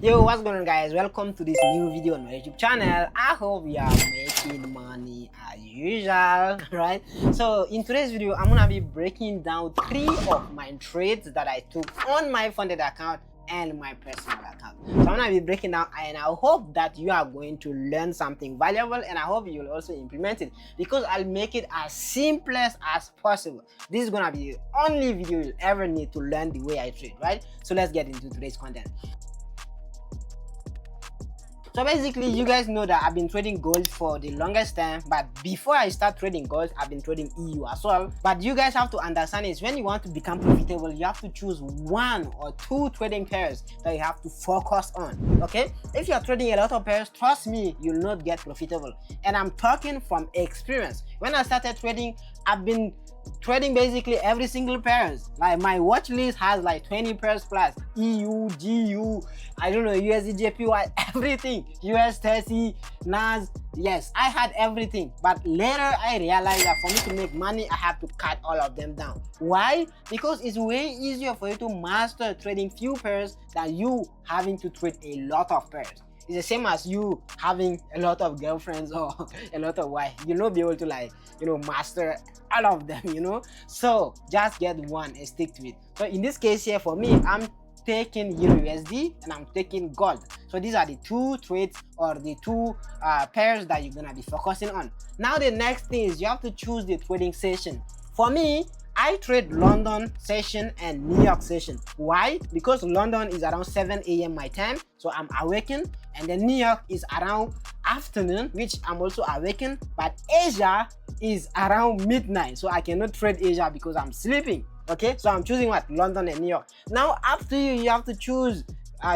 Yo, what's going on, guys? Welcome to this new video on my YouTube channel. I hope you are making money as usual, right? So in today's video, I'm gonna be breaking down 3 of my trades that I took on my funded account and my personal account. So I'm gonna be breaking down, and I hope that you are going to learn something valuable, and I hope you'll also implement it, because I'll make it as simple as possible. This is gonna be the only video you'll ever need to learn the way I trade, right? So let's get into today's content. So basically, you guys know that I've been trading gold for the longest time, but before I start trading gold, I've been trading EU as well. But you guys have to understand is when you want to become profitable, you have to choose 1 or 2 trading pairs that you have to focus on. Okay, if you're trading a lot of pairs, trust me, you'll not get profitable. And I'm talking from experience. When I started trading, I've been trading basically every single pairs. Like my watch list has like 20 pairs plus: EU, GU, I don't know, USD, JPY, everything, US 30, NAS. Yes, I had everything, but later I realized that for me to make money, I have to cut all of them down. Why? Because it's way easier for you to master trading few pairs than you having to trade a lot of pairs. It's the same as you having a lot of girlfriends or a lot of wives. You'll not be able to, like, master all of them, So just get one and stick to it. So in this case here, for me, I'm taking EURUSD and I'm taking gold. So these are the 2 trades or the 2 pairs that you're gonna be focusing on. Now the next thing is you have to choose the trading session. For me, I trade London session and New York session. Why? Because London is around 7 a.m. my time, so I'm awakened, and then New York is around afternoon, which I'm also awakened, but Asia is around midnight, so I cannot trade Asia because I'm sleeping. Okay, so I'm choosing what? London and New York. Now after you have to choose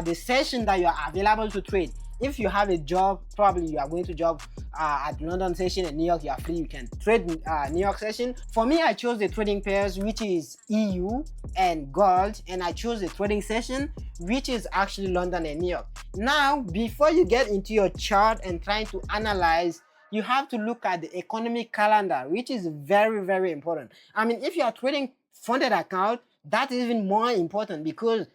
the session that you are available to trade. If you have a job, probably you are going to job at London session, and New York you are free, you can trade New York session. For me, I chose the trading pairs, which is EU and gold, and I chose the trading session, which is actually London and New York. Now, before you get into your chart and trying to analyze, you have to look at the economic calendar, which is very, very important. I mean, if you are trading funded account, that is even more important, because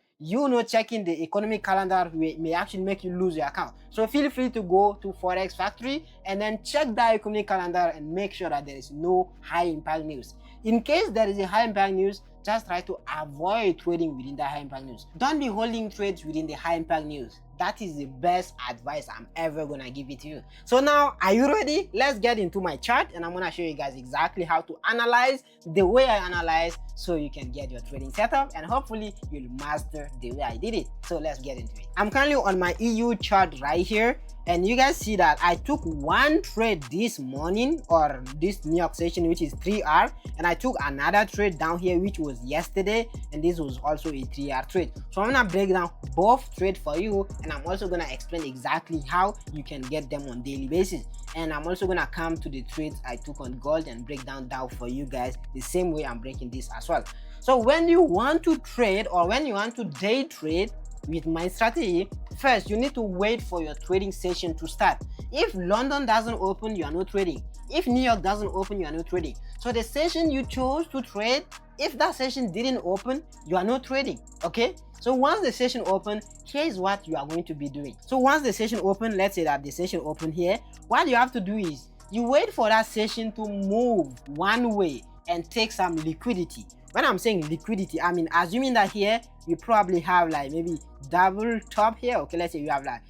checking the economic calendar may actually make you lose your account. So feel free to go to Forex Factory and then check the economic calendar and make sure that there is no high impact news. In case there is a high impact news, just try to avoid trading within the high impact news. Don't be holding trades within the high impact news. That is the best advice I'm ever gonna give it to you. So now, are you ready? Let's get into my chart, and I'm gonna show you guys exactly how to analyze the way I analyze, so you can get your trading setup, and hopefully you'll master the way I did it. So let's get into it. I'm currently on my EU chart right here, and you guys see that I took 1 trade this morning, or this New York session, which is 3R, and I took another trade down here, which was yesterday, and this was also a 3R trade. So I'm gonna break down both trades for you, and I'm also gonna explain exactly how you can get them on daily basis. And I'm also gonna come to the trades I took on gold and break down for you guys the same way I'm breaking this as well. So when you want to trade, or when you want to day trade with my strategy, first you need to wait for your trading session to start. If London doesn't open, you are not trading. If New York doesn't open, you are not trading. So the session you chose to trade, if that session didn't open, you are not trading. Okay, so once the session open, here is what you are going to be doing. So once the session open, let's say that the session open here, what you have to do is you wait for that session to move one way and take some liquidity. When I'm saying liquidity, I mean assuming that here you probably have like maybe double top here. Okay, let's say you have like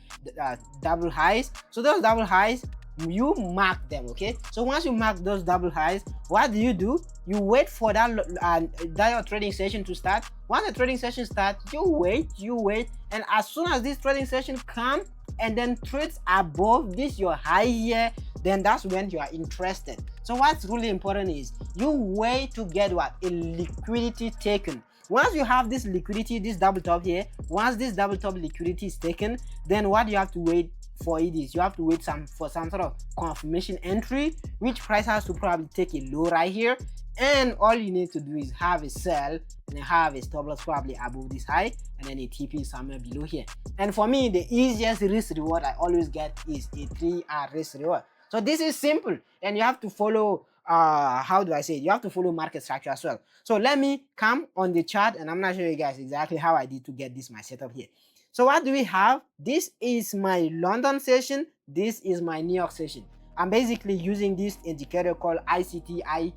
double highs. So those double highs, you mark them. Okay, so once you mark those double highs, what do? You wait for that your trading session to start. Once the trading session starts, you wait, and as soon as this trading session comes and then trades above this your high here, then that's when you are interested. So what's really important is you wait to get what? A liquidity taken. Once you have this liquidity, this double top here, once this double top liquidity is taken, then what you have to wait for it is you have to wait for some sort of confirmation entry, which price has to probably take a low right here, and all you need to do is have a sell and have a stop loss probably above this high, and then a TP somewhere below here. And for me, the easiest risk reward I always get is a 3R risk reward. So this is simple, and you have to follow how do I say it? You have to follow market structure as well. So let me come on the chart, and I'm gonna show you guys exactly how I did to get this my setup here. So what do we have? This is my London session, this is my New York session. I'm basically using this indicator called ICTI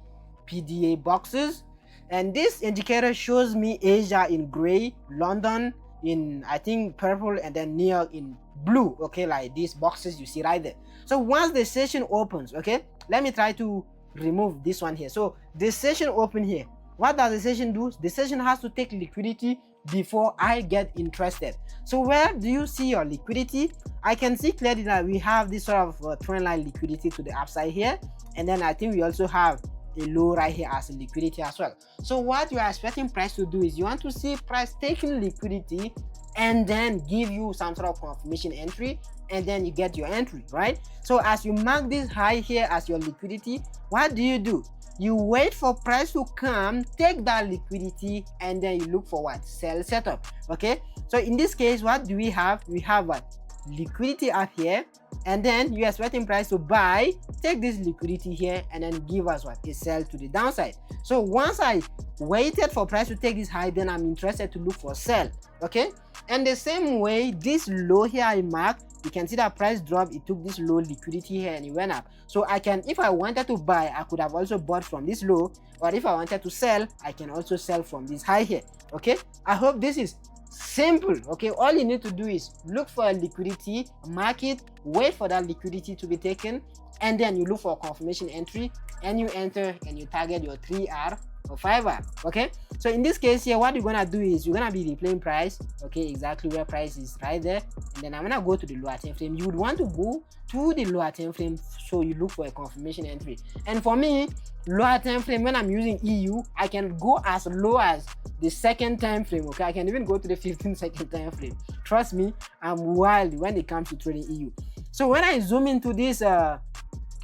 PDA boxes, and this indicator shows me Asia in gray, London in I think purple, and then New York in blue. Okay, like these boxes you see right there. So once the session opens, okay, let me try to remove this one here. So the session open here, what does the session do? The session has to take liquidity before I get interested. So where do you see your liquidity? I can see clearly that we have this sort of trend line liquidity to the upside here, and then I think we also have a low right here as a liquidity as well. So what you are expecting price to do is you want to see price taking liquidity and then give you some sort of confirmation entry, and then you get your entry, right? So as you mark this high here as your liquidity, what do? You wait for price to come, take that liquidity, and then you look for what? Sell setup. Okay, so in this case, what do we have? We have what? Liquidity up here, and then you are expecting price to buy, take this liquidity here, and then give us what? A sell to the downside. So once I waited for price to take this high, then I'm interested to look for sell. Okay, and the same way, this low here I marked, you can see that price drop, it took this low liquidity here and it went up. So I can, if I wanted to buy, I could have also bought from this low, or if I wanted to sell, I can also sell from this high here. Okay, I hope this is simple. Okay, all you need to do is look for a liquidity, mark it, wait for that liquidity to be taken, and then you look for a confirmation entry, and you enter and you target your 3R or 5R. Okay, so in this case here, what you're gonna do is you're gonna be replaying price, okay, exactly where price is right there, and then I'm gonna go to the lower time frame. You would want to go to the lower time frame, so you look for a confirmation entry. And for me, lower time frame, when I'm using EU, I can go as low as the second time frame. Okay, I can even go to the 15-second time frame. Trust me, I'm wild when it comes to trading EU. So when I zoom into this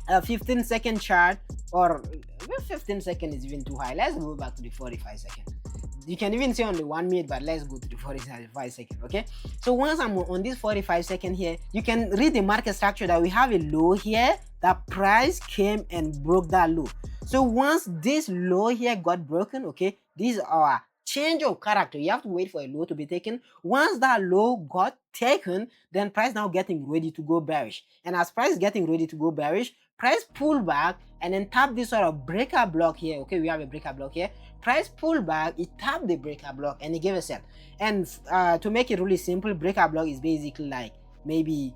15-second chart, or 15 second is even too high, let's go back to the 45 second. You can even see on the 1 minute, but let's go to the 45 second. Okay, so once I'm on this 45 second here, you can read the market structure that we have a low here, that price came and broke that low. So once this low here got broken, okay, this is our change of character. You have to wait for a low to be taken. Once that low got taken, then price now getting ready to go bearish, and as price getting ready to go bearish, price pull back and then tap this sort of breaker block here. Okay, we have a breaker block here. Price pull back, it tapped the breaker block and it gave a sell. And to make it really simple, breaker block is basically like maybe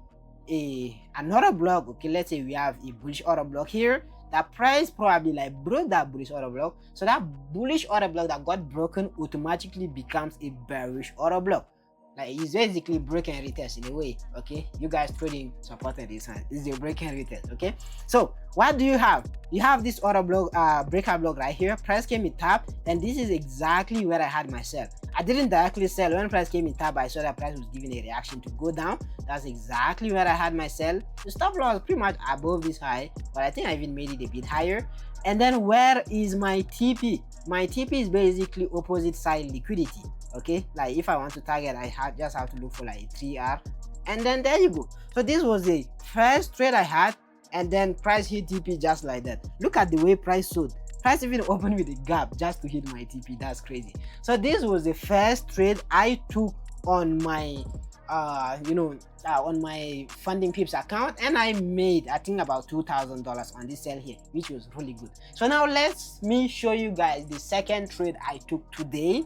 another block. Okay, let's say we have a bullish order block here. That price probably like broke that bullish order block, so that bullish order block that got broken automatically becomes a bearish order block. Like it's basically break and retest in a way. Okay, you guys trading supported this hand. This is a break and retest. Okay, so what do you have? You have this order block, breaker block right here. Price came in tap, and this is exactly where I had my sell. I didn't directly sell. When price came in tap, I saw that price was giving a reaction to go down. That's exactly where I had my sell. The stop loss was pretty much above this high, but I think I even made it a bit higher. And then where is my TP? My TP is basically opposite side liquidity. Okay, like if I want to target, I just have to look for like a 3R, and then there you go. So this was the first trade I had, and then price hit TP just like that. Look at the way price sold. Price even opened with a gap just to hit my TP. That's crazy. So this was the first trade I took on my on my Funding Pips account, and I made I think about $2,000 on this sell here, which was really good. So now let me show you guys the second trade I took today,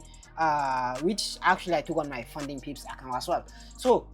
which actually I took on my Funding Pips account as well. So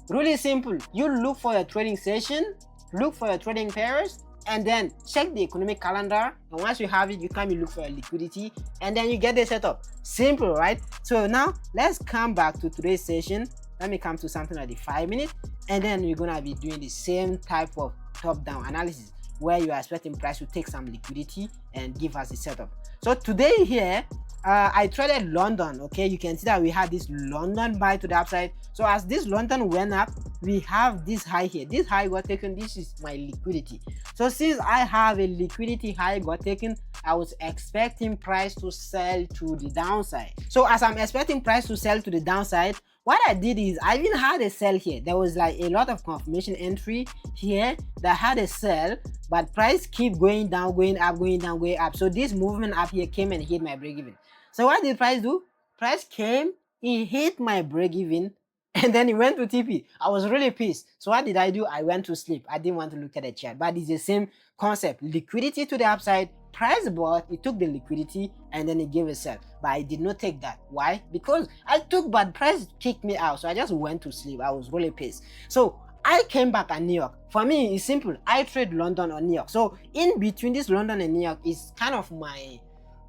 really simple, you look for your trading session, look for your trading pairs, and then check the economic calendar, and once you have it, you come, you look for your liquidity, and then you get the setup. Simple, right? So now let's come back to today's session. Let me come to something like the 5 minute, and then you're gonna be doing the same type of top-down analysis where you are expecting price to take some liquidity and give us a setup. So today here, I traded London. Okay, you can see that we had this London buy to the upside. So as this London went up, we have this high here. This high got taken. This is my liquidity. So since I have a liquidity high got taken, I was expecting price to sell to the downside. So as I'm expecting price to sell to the downside, what I did is I even had a sell here. There was like a lot of confirmation entry here that had a sell, but price keep going down, going up, going down, going up. So this movement up here came and hit my break even. So what did price do? Price came, it hit my break even, and then it went to TP. I was really pissed. So what did I do? I went to sleep. I didn't want to look at the chart, but it's the same concept. Liquidity to the upside, price bought, it took the liquidity and then it gave a sell. But I did not take that. Why? Because I took, but price kicked me out. So I just went to sleep. I was really pissed. So I came back at New York. For me, it's simple. I trade London or New York. So in between this London and New York is kind of my,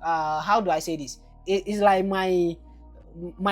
how do I say this? It's like my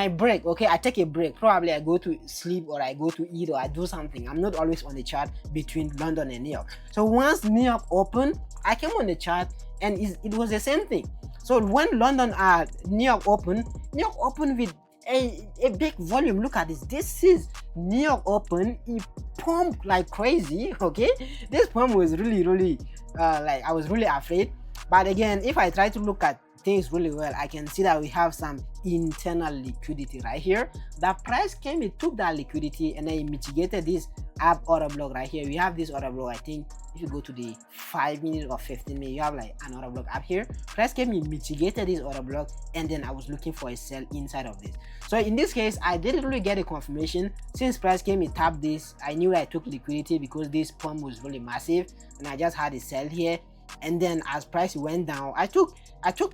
break. Okay, I take a break. Probably I go to sleep or I go to eat or I do something. I'm not always on the chart between London and New York. So once New York opened, I came on the chart and it was the same thing. So when New York opened with a big volume. Look at this. This is New York open. It pumped like crazy. Okay, this pump was really like I was really afraid. But again, if I try to look at things really well, I can see that we have some internal liquidity right here. The price came, it took that liquidity and then it mitigated this up order block right here. We have this order block. I think if you go to the 5 minute or 15 minute, you have like an order block up here. Price came, it mitigated this order block, and then I was looking for a sell inside of this. So in this case, I didn't really get a confirmation. Since price came, it tapped this. I knew I took liquidity because this pump was really massive, and I just had a sell here. And then as price went down, I took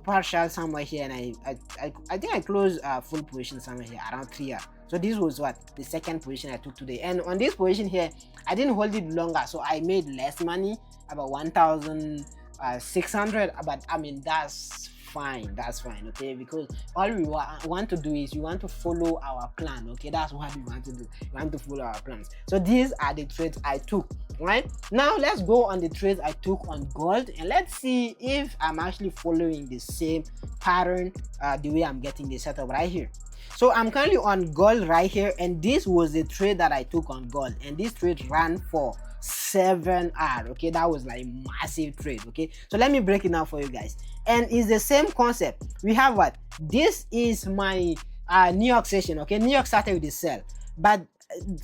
partial somewhere here, and I think I closed full position somewhere here around 3R. So this was what the second position I took today. And on this position here, I didn't hold it longer, so I made less money, about 1,600. But I mean, that's fine, okay, because all we want to do is we want to follow our plan. Okay, that's what we want to do. We want to follow our plans. So these are the trades I took. Right now, let's go on the trades I took on gold, and let's see if I'm actually following the same pattern the way I'm getting the setup right here. So I'm currently on gold right here, and this was the trade that I took on gold, and this trade ran for 7R. Okay, that was like massive trade. Okay, so let me break it down for you guys, and it's the same concept. We have what? This is my New York session. Okay, New York started with the sell, but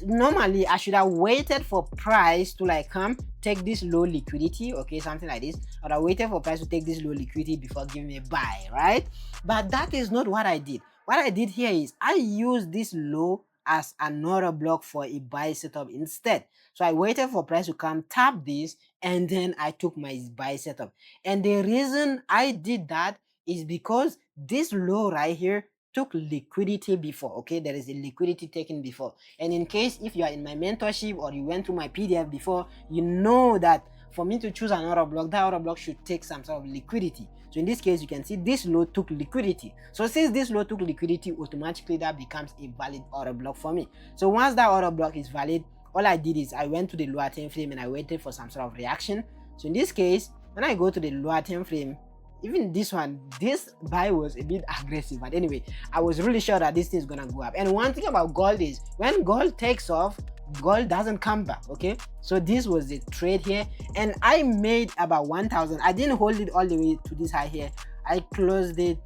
normally I should have waited for price to like come take this low liquidity, okay, something like this, or I waited for price to take this low liquidity before giving me a buy, right? But that is not what I did. What I did here is I used this low as another block for a buy setup instead. So I waited for price to come, tap this, and then I took my buy setup. And the reason I did that is because this low right here took liquidity before. Okay, there is a liquidity taken before, and in case if you are in my mentorship or you went through my PDF before, you know that for me to choose an order block, that order block should take some sort of liquidity. So in this case, you can see this low took liquidity. So since this low took liquidity, automatically that becomes a valid order block for me. So once that order block is valid, all I did is I went to the lower time frame and I waited for some sort of reaction. So in this case, when I go to the lower time frame, even this one, this buy was a bit aggressive, but anyway, I was really sure that this thing is gonna go up. And one thing about gold is when gold takes off, gold doesn't come back. Okay, so this was the trade here, and I made about 1,000. I didn't hold it all the way to this high here. I closed it.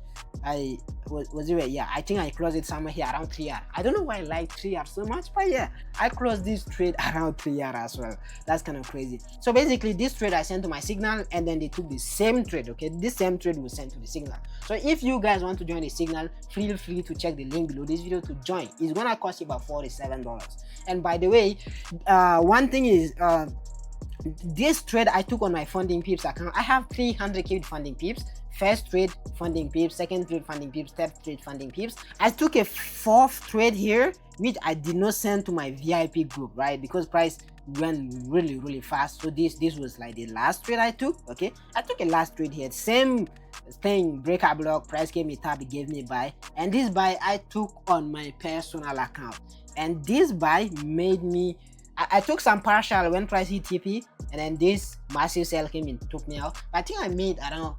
Yeah, I think I closed it somewhere here around 3R. I don't know why I like 3R so much, but yeah, I closed this trade around 3R as well. That's kind of crazy. So basically, this trade I sent to my signal, and then they took the same trade. Okay, this same trade was sent to the signal. So if you guys want to join the signal, feel free to check the link below this video to join. It's gonna cost you about $47. And by the way, one thing is this trade I took on my funding peeps account. I have 300k funding peeps. First trade funding peeps, second trade funding peeps, third trade funding peeps. I took a fourth trade here, which I did not send to my VIP group, right? Because price went really fast. So this was like the last trade I took. Okay, I took a last trade here, same thing, breakout block, price gave me tap, it gave me buy, and this buy I took on my personal account, and this buy made me, I took some partial when price hit TP, and then this massive sell came in, took me out. I think I made around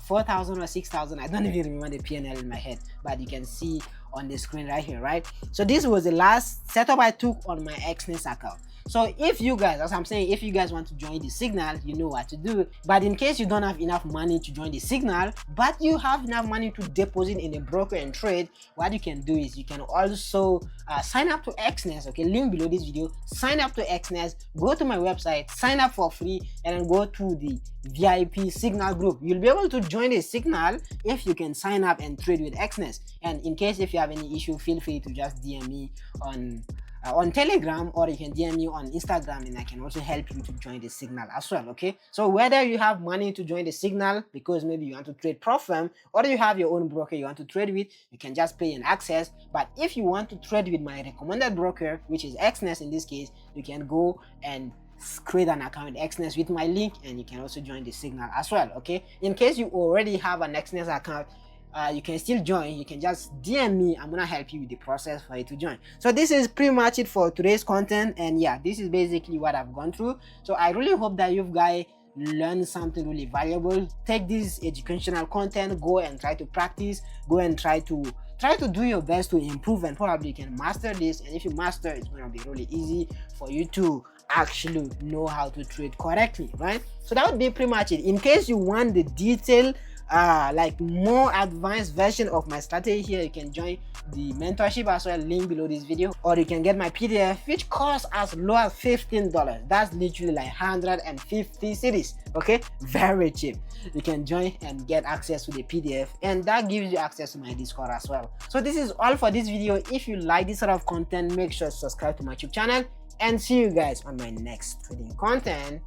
4,000 or 6,000. I don't even remember the PNL in my head, but you can see on the screen right here, right? So this was the last setup I took on my Exness account. So if you guys, as I'm saying, if you guys want to join the signal, you know what to do. But in case you don't have enough money to join the signal, but you have enough money to deposit in a broker and trade, what you can do is you can also sign up to Exness. Okay, link below this video. Sign up to Exness, go to my website, sign up for free, and then go to the VIP signal group. You'll be able to join the signal if you can sign up and trade with Exness. And in case if you have any issue, feel free to just DM me on Telegram, or you can DM me on Instagram, and I can also help you to join the signal as well. Okay, so whether you have money to join the signal because maybe you want to trade prop firm, or you have your own broker you want to trade with, you can just pay and access. But if you want to trade with my recommended broker, which is Exness in this case, you can go and create an account with Exness with my link, and you can also join the signal as well. Okay, in case you already have an Exness account, you can still join. You can just DM me. I'm gonna help you with the process for you to join. So this is pretty much it for today's content, and yeah, this is basically what I've gone through. So I really hope that you guys learn something really valuable. Take this educational content, go and try to practice, go and try to do your best to improve, and probably you can master this. And if you master, it's going to be really easy for you to actually know how to trade correctly, right? So that would be pretty much it. In case you want the detailed like more advanced version of my strategy here, you can join the mentorship as well, link below this video, or you can get my PDF, which costs as low as $15. That's literally like 150 cities. Okay, very cheap. You can join and get access to the PDF, and that gives you access to my Discord as well. So this is all for this video. If you like this sort of content, make sure to subscribe to my YouTube channel, and see you guys on my next trading content.